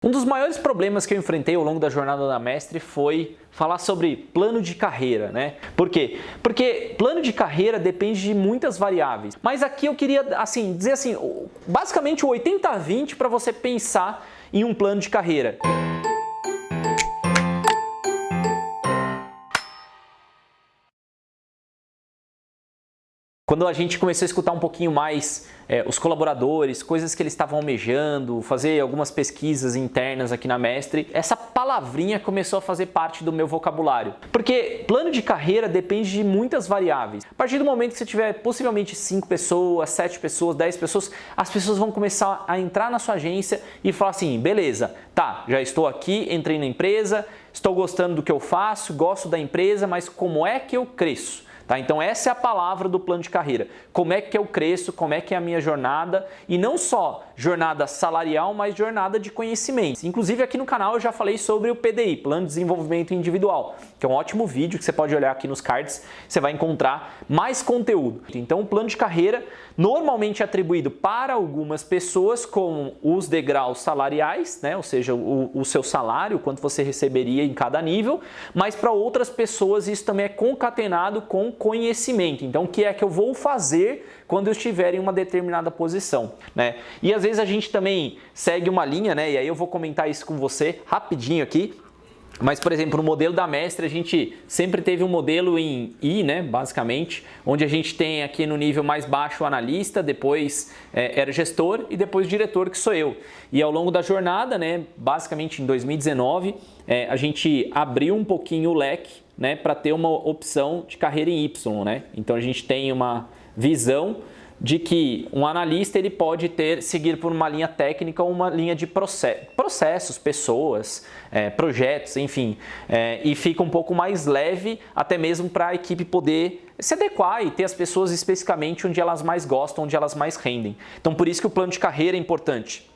Um dos maiores problemas que eu enfrentei ao longo da jornada da Mestre foi falar sobre plano de carreira, né? Por quê? Porque plano de carreira depende de muitas variáveis. Mas aqui eu queria dizer assim, basicamente o 80-20 para você pensar em um plano de carreira. Quando a gente começou a escutar um pouquinho mais os colaboradores, coisas que eles estavam almejando, fazer algumas pesquisas internas aqui na Mestre, essa palavrinha começou a fazer parte do meu vocabulário. Porque plano de carreira depende de muitas variáveis. A partir do momento que você tiver possivelmente 5 pessoas, 7 pessoas, 10 pessoas, as pessoas vão começar a entrar na sua agência e falar assim, beleza, tá, já estou aqui, entrei na empresa, estou gostando do que eu faço, gosto da empresa, mas como é que eu cresço? Tá? Então essa é a palavra do plano de carreira. Como é que eu cresço, como é que é a minha jornada, e não só jornada salarial, mas jornada de conhecimento. Inclusive aqui no canal eu já falei sobre o PDI, Plano de Desenvolvimento Individual, que é um ótimo vídeo que você pode olhar aqui nos cards, você vai encontrar mais conteúdo. Então o plano de carreira normalmente é atribuído para algumas pessoas com os degraus salariais, né? Ou seja, o seu salário, quanto você receberia em cada nível, mas para outras pessoas isso também é concatenado com conhecimento. Então, o que é que eu vou fazer quando eu estiver em uma determinada posição, né? E às vezes a gente também segue uma linha, né? E aí eu vou comentar isso com você rapidinho aqui. Mas, por exemplo, no modelo da Mestre, a gente sempre teve um modelo em I, né, basicamente, onde a gente tem aqui no nível mais baixo o analista, depois era gestor e depois diretor, que sou eu. E ao longo da jornada, né, basicamente em 2019, a gente abriu um pouquinho o leque, né, para ter uma opção de carreira em Y, né? Então a gente tem uma visão de que um analista ele pode seguir por uma linha técnica ou uma linha de processos, pessoas, projetos, enfim, e fica um pouco mais leve até mesmo para a equipe poder se adequar e ter as pessoas especificamente onde elas mais gostam, onde elas mais rendem. Então por isso que o plano de carreira é importante.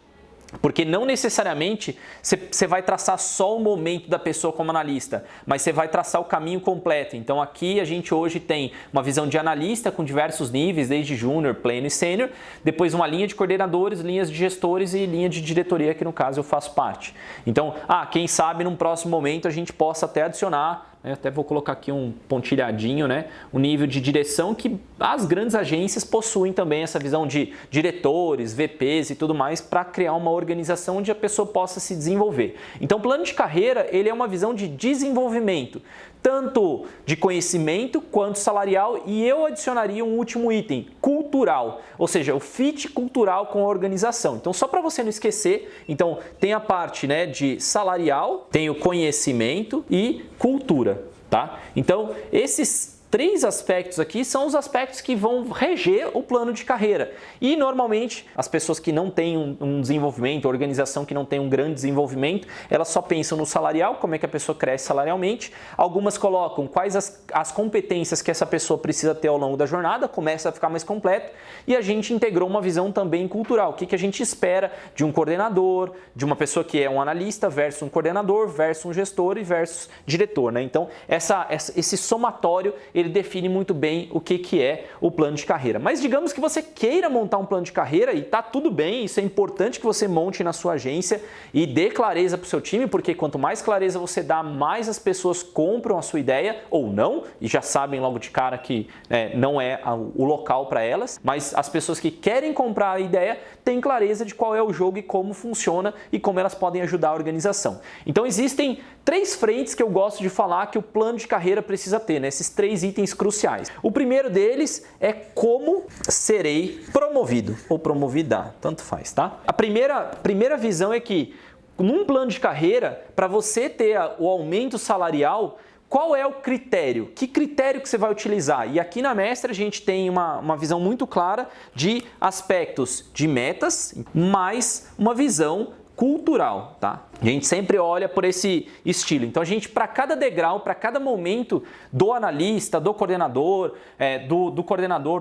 Porque não necessariamente você vai traçar só o momento da pessoa como analista, mas você vai traçar o caminho completo. Então aqui a gente hoje tem uma visão de analista com diversos níveis, desde júnior, pleno e sênior, depois uma linha de coordenadores, linhas de gestores e linha de diretoria, que no caso eu faço parte. Então, quem sabe num próximo momento a gente possa até adicionar, até vou colocar aqui um pontilhadinho, né? O nível de direção que as grandes agências possuem também essa visão de diretores, VPs e tudo mais para criar uma organização onde a pessoa possa se desenvolver. Então, o plano de carreira ele é uma visão de desenvolvimento, tanto de conhecimento quanto salarial, e eu adicionaria um último item, cultural, ou seja, o fit cultural com a organização. Então, só para você não esquecer, então tem a parte, né, de salarial, tem o conhecimento e cultura. Tá? Então, esses 3 aspectos aqui são os aspectos que vão reger o plano de carreira. E normalmente as pessoas que não têm um desenvolvimento, a organização que não tem um grande desenvolvimento, elas só pensam no salarial, como é que a pessoa cresce salarialmente. Algumas colocam quais as competências que essa pessoa precisa ter ao longo da jornada, começa a ficar mais completo. E a gente integrou uma visão também cultural. O que a gente espera de um coordenador, de uma pessoa que é um analista versus um coordenador, versus um gestor e versus diretor, né? Então, esse somatório ele define muito bem o que é o plano de carreira. Mas digamos que você queira montar um plano de carreira e tá tudo bem, isso é importante que você monte na sua agência e dê clareza para o seu time, porque quanto mais clareza você dá, mais as pessoas compram a sua ideia ou não, e já sabem logo de cara que não é o local para elas, mas as pessoas que querem comprar a ideia têm clareza de qual é o jogo e como funciona e como elas podem ajudar a organização. Então existem 3 frentes que eu gosto de falar que o plano de carreira precisa ter, né? Esses 3 itens cruciais. O primeiro deles é como serei promovido ou promovida, tanto faz, tá? A primeira visão é que num plano de carreira, para você ter o aumento salarial, qual é o critério? Que critério que você vai utilizar? E aqui na Mestre a gente tem uma visão muito clara de aspectos de metas, mais uma visão cultural, tá? A gente sempre olha por esse estilo. Então a gente, para cada degrau, para cada momento do analista, do coordenador,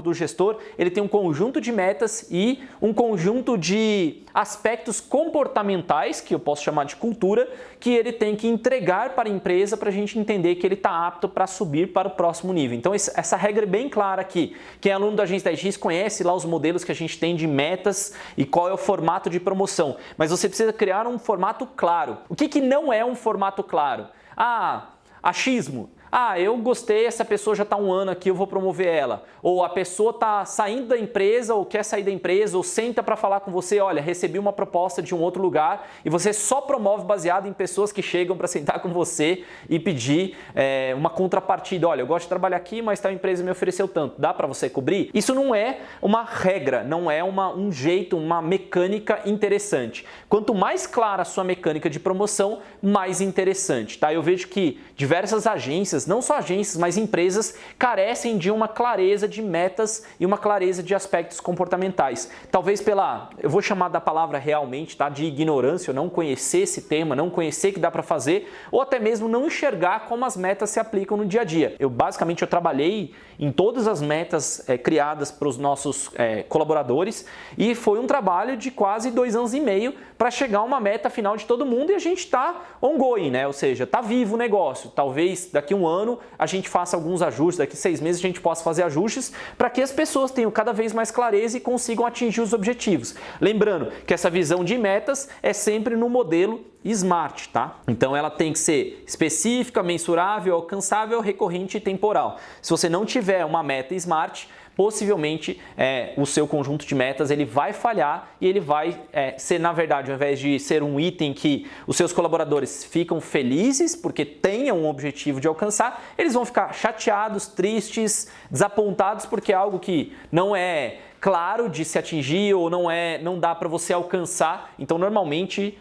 do gestor, ele tem um conjunto de metas e um conjunto de aspectos comportamentais, que eu posso chamar de cultura, que ele tem que entregar para a empresa para a gente entender que ele está apto para subir para o próximo nível. Então essa regra é bem clara aqui. Quem é aluno da Agência 10X conhece lá os modelos que a gente tem de metas e qual é o formato de promoção. Mas você precisa criar um formato claro. O que não é um formato claro? Achismo. Eu gostei, essa pessoa já está 1 ano aqui, eu vou promover ela. Ou a pessoa está saindo da empresa ou quer sair da empresa ou senta para falar com você, olha, recebi uma proposta de um outro lugar e você só promove baseado em pessoas que chegam para sentar com você e pedir uma contrapartida. Olha, eu gosto de trabalhar aqui, mas tal empresa me ofereceu tanto, dá para você cobrir? Isso não é uma regra, não é um jeito, uma mecânica interessante. Quanto mais clara a sua mecânica de promoção, mais interessante, tá? Eu vejo que diversas agências, não só agências, mas empresas carecem de uma clareza de metas e uma clareza de aspectos comportamentais. Talvez eu vou chamar da palavra realmente, tá? De ignorância, não conhecer esse tema, não conhecer que dá para fazer, ou até mesmo não enxergar como as metas se aplicam no dia a dia. Eu trabalhei em todas as metas criadas para os nossos colaboradores e foi um trabalho de quase 2 anos e meio para chegar a uma meta final de todo mundo e a gente está ongoing, né? Ou seja, está vivo o negócio. Talvez daqui a 1 ano a gente faça alguns ajustes, daqui a 6 meses a gente possa fazer ajustes para que as pessoas tenham cada vez mais clareza e consigam atingir os objetivos. Lembrando que essa visão de metas é sempre no modelo SMART, tá? Então ela tem que ser específica, mensurável, alcançável, recorrente e temporal. Se você não tiver uma meta SMART, possivelmente o seu conjunto de metas ele vai falhar e ele vai ser, na verdade, ao invés de ser um item que os seus colaboradores ficam felizes porque tenham um objetivo de alcançar, eles vão ficar chateados, tristes, desapontados porque é algo que não é claro de se atingir ou não dá para você alcançar. Então, normalmente,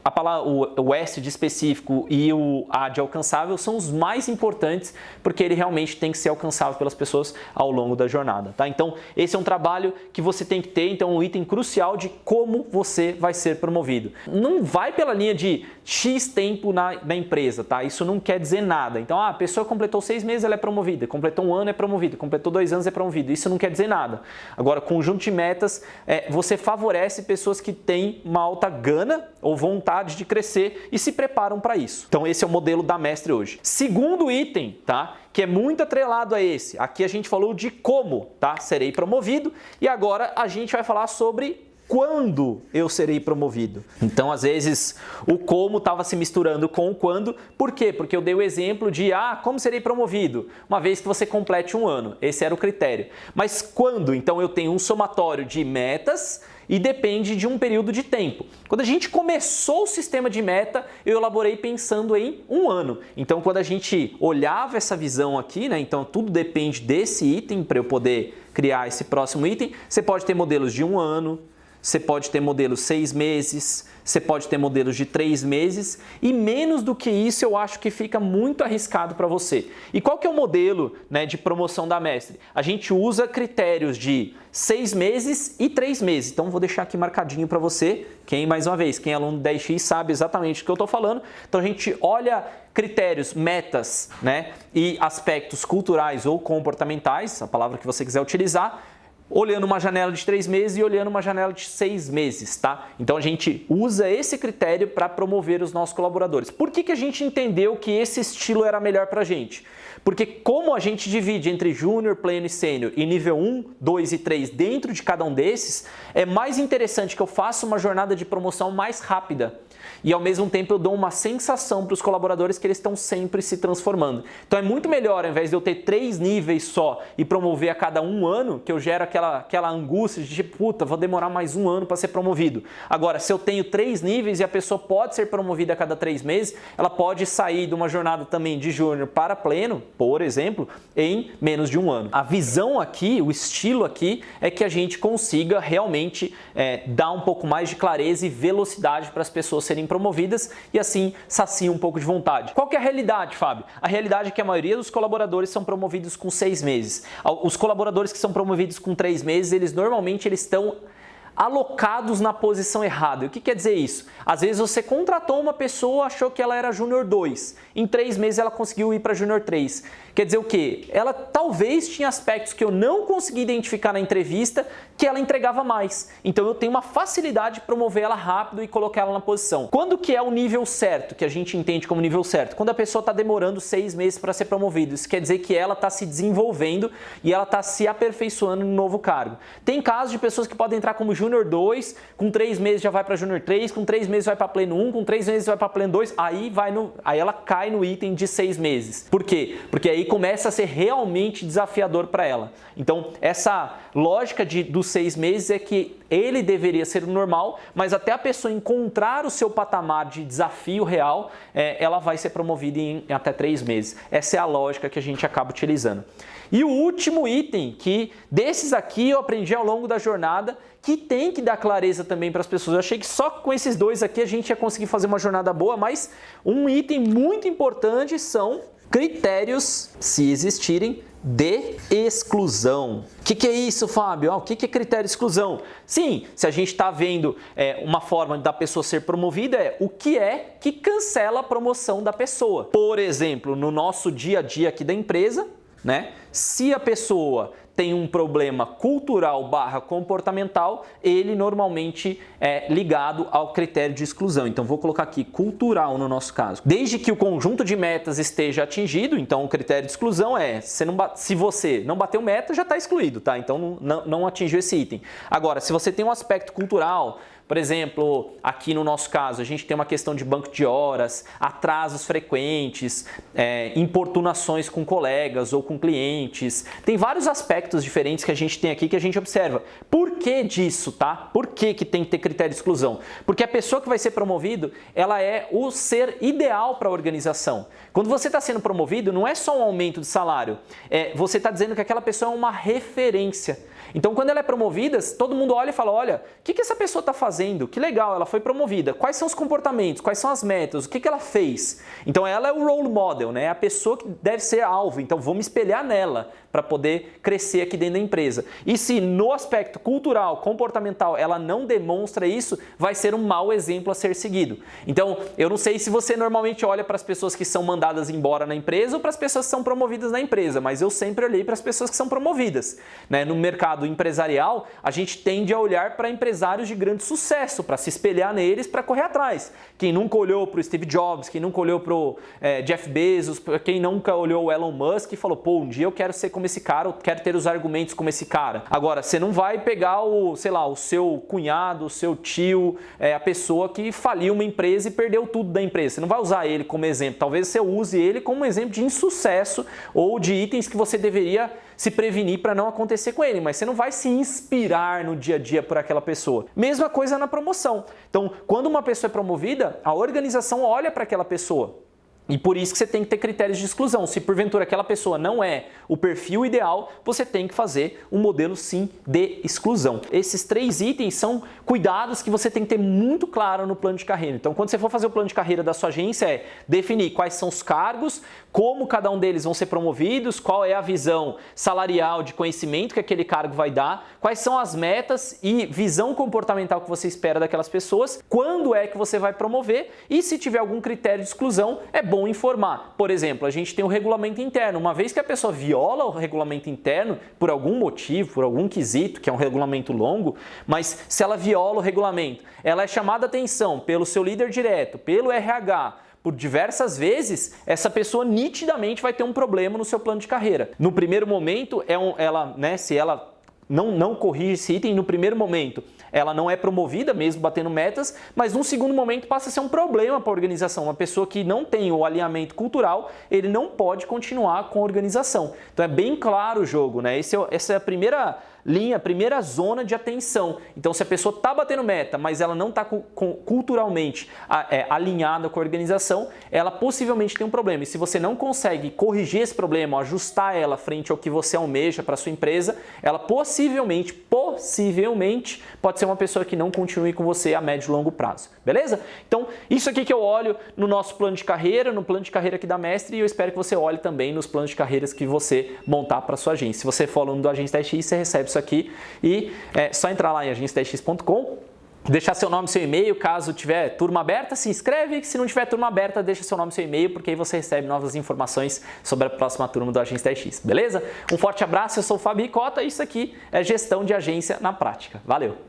a palavra, o S de específico e o A de alcançável são os mais importantes porque ele realmente tem que ser alcançável pelas pessoas ao longo da jornada, tá? Então, esse é um trabalho que você tem que ter, então, um item crucial de como você vai ser promovido. Não vai pela linha de X tempo na empresa, tá? Isso não quer dizer nada. Então, a pessoa completou 6 meses, ela é promovida, completou 1 ano, é promovida, completou 2 anos, é promovida. Isso não quer dizer nada. Agora, conjunto de metas, você favorece pessoas que têm uma alta gana ou vontade de crescer e se preparam para isso. Então esse é o modelo da Mestre hoje. Segundo item, tá? Que é muito atrelado a esse. Aqui a gente falou de como, tá? Serei promovido e agora a gente vai falar sobre quando eu serei promovido. Então, às vezes, o como estava se misturando com o quando. Por quê? Porque eu dei o exemplo de, como serei promovido? Uma vez que você complete 1 ano. Esse era o critério. Mas quando? Então, eu tenho um somatório de metas e depende de um período de tempo. Quando a gente começou o sistema de meta, eu elaborei pensando em 1 ano. Então, quando a gente olhava essa visão aqui, né? Então, tudo depende desse item para eu poder criar esse próximo item. Você pode ter modelos de 1 ano, você pode ter modelos 6 meses, você pode ter modelos de 3 meses e menos do que isso eu acho que fica muito arriscado para você. E qual que é o modelo, né, de promoção da Mestre? A gente usa critérios de 6 meses e 3 meses. Então vou deixar aqui marcadinho para você. Mais uma vez, quem é aluno do 10X sabe exatamente o que eu estou falando. Então a gente olha critérios, metas, né, e aspectos culturais ou comportamentais, a palavra que você quiser utilizar, olhando uma janela de 3 meses e olhando uma janela de 6 meses, tá? Então a gente usa esse critério para promover os nossos colaboradores. Por que a gente entendeu que esse estilo era melhor para a gente? Porque como a gente divide entre júnior, pleno e sênior e nível 1, 2 e 3 dentro de cada um desses, é mais interessante que eu faça uma jornada de promoção mais rápida. E ao mesmo tempo eu dou uma sensação para os colaboradores que eles estão sempre se transformando. Então é muito melhor, ao invés de eu ter 3 níveis só e promover a cada 1 ano, que eu gero aquela angústia de tipo, puta, vou demorar mais 1 ano para ser promovido. Agora, se eu tenho 3 níveis e a pessoa pode ser promovida a cada 3 meses, ela pode sair de uma jornada também de júnior para pleno, por exemplo, em menos de 1 ano. A visão aqui, o estilo aqui, é que a gente consiga realmente dar um pouco mais de clareza e velocidade para as pessoas serem promovidas e assim sacia um pouco de vontade. Qual que é a realidade, Fábio? A realidade é que a maioria dos colaboradores são promovidos com 6 meses. Os colaboradores que são promovidos com 3 meses, eles normalmente estão alocados na posição errada. O que quer dizer isso? Às vezes você contratou uma pessoa, achou que ela era Júnior 2, em 3 meses ela conseguiu ir para Júnior 3. Quer dizer o quê? Ela talvez tinha aspectos que eu não consegui identificar na entrevista que ela entregava mais. Então eu tenho uma facilidade de promover ela rápido e colocar ela na posição. Quando que é o nível certo, que a gente entende como nível certo? Quando a pessoa está demorando 6 meses para ser promovida. Isso quer dizer que ela está se desenvolvendo e ela está se aperfeiçoando no novo cargo. Tem casos de pessoas que podem entrar como Júnior 2, com 3 meses já vai para Júnior 3, com 3 meses vai para Pleno 1, com 3 meses vai para Pleno 2, aí ela cai no item de 6 meses. Por quê? Porque aí começa a ser realmente desafiador para ela. Então, essa lógica dos 6 meses é que ele deveria ser o normal, mas até a pessoa encontrar o seu patamar de desafio real, ela vai ser promovida em até 3 meses. Essa é a lógica que a gente acaba utilizando. E o último item, que desses aqui eu aprendi ao longo da jornada, que tem que dar clareza também para as pessoas. Eu achei que só com esses 2 aqui a gente ia conseguir fazer uma jornada boa, mas um item muito importante são critérios, se existirem, de exclusão. O que é isso, Fábio? O que é critério de exclusão? Sim, se a gente está vendo uma forma da pessoa ser promovida, o que é que cancela a promoção da pessoa. Por exemplo, no nosso dia a dia aqui da empresa, né? Se a pessoa tem um problema cultural / comportamental, ele normalmente é ligado ao critério de exclusão. Então, vou colocar aqui cultural no nosso caso. Desde que o conjunto de metas esteja atingido, então o critério de exclusão é, se você não bateu meta, já está excluído, tá? Então, não atingiu esse item. Agora, se você tem um aspecto cultural, por exemplo, aqui no nosso caso, a gente tem uma questão de banco de horas, atrasos frequentes, importunações com colegas ou com clientes. Tem vários aspectos diferentes que a gente tem aqui que a gente observa. Por que disso, tá? Por que tem que ter critério de exclusão? Porque a pessoa que vai ser promovido, ela é o ser ideal para a organização. Quando você está sendo promovido, não é só um aumento de salário, você está dizendo que aquela pessoa é uma referência. Então, quando ela é promovida, todo mundo olha e fala, olha, o que essa pessoa está fazendo? Que legal, ela foi promovida. Quais são os comportamentos? Quais são as metas? O que ela fez? Então, ela é o role model, né? A pessoa que deve ser alvo. Então, vou me espelhar nela para poder crescer aqui dentro da empresa. E se no aspecto cultural, comportamental, ela não demonstra isso, vai ser um mau exemplo a ser seguido. Então, eu não sei se você normalmente olha para as pessoas que são mandadas embora na empresa ou para as pessoas que são promovidas na empresa, mas eu sempre olhei para as pessoas que são promovidas, né? No mercado empresarial, a gente tende a olhar para empresários de grande sucesso, para se espelhar neles, para correr atrás. Quem nunca olhou para o Steve Jobs, quem nunca olhou para o Jeff Bezos, quem nunca olhou o Elon Musk e falou, pô, um dia eu quero ser como esse cara, eu quero ter os argumentos como esse cara. Agora, você não vai pegar o seu cunhado, o seu tio, a pessoa que faliu uma empresa e perdeu tudo da empresa. Você não vai usar ele como exemplo. Talvez você use ele como exemplo de insucesso ou de itens que você deveria se prevenir para não acontecer com ele, mas você não vai se inspirar no dia a dia por aquela pessoa. Mesma coisa na promoção. Então, quando uma pessoa é promovida, a organização olha para aquela pessoa. E por isso que você tem que ter critérios de exclusão. Se porventura aquela pessoa não é o perfil ideal, você tem que fazer um modelo sim de exclusão. Esses 3 itens são cuidados que você tem que ter muito claro no plano de carreira. Então, quando você for fazer o plano de carreira da sua agência, definir quais são os cargos, como cada um deles vão ser promovidos, qual é a visão salarial de conhecimento que aquele cargo vai dar, quais são as metas e visão comportamental que você espera daquelas pessoas, quando é que você vai promover e se tiver algum critério de exclusão, é bom informar. Por exemplo, a gente tem o regulamento interno. Uma vez que a pessoa viola o regulamento interno, por algum motivo, por algum quesito, que é um regulamento longo, mas se ela viola o regulamento, ela é chamada a atenção pelo seu líder direto, pelo RH, por diversas vezes, essa pessoa nitidamente vai ter um problema no seu plano de carreira. No primeiro momento, se ela não corrige esse item, no primeiro momento ela não é promovida, mesmo batendo metas, mas num segundo momento passa a ser um problema para a organização. Uma pessoa que não tem o alinhamento cultural, ele não pode continuar com a organização. Então é bem claro o jogo, né? Essa é a primeira linha, a primeira zona de atenção. Então, se a pessoa está batendo meta, mas ela não está culturalmente alinhada com a organização, ela possivelmente tem um problema. E se você não consegue corrigir esse problema, ajustar ela frente ao que você almeja para a sua empresa, ela possivelmente pode ser uma pessoa que não continue com você a médio e longo prazo. Beleza? Então, isso aqui que eu olho no nosso plano de carreira, no plano de carreira aqui da Mestre, e eu espero que você olhe também nos planos de carreiras que você montar para a sua agência. Se você for aluno do Agência TX, você recebe isso aqui e é só entrar lá em agência10x.com, deixar seu nome e seu e-mail. Caso tiver turma aberta, se inscreve. Se não tiver turma aberta, deixa seu nome e seu e-mail, porque aí você recebe novas informações sobre a próxima turma do Agência 10x, beleza? Um forte abraço, eu sou o Fábio Ricota e isso aqui é gestão de agência na prática. Valeu!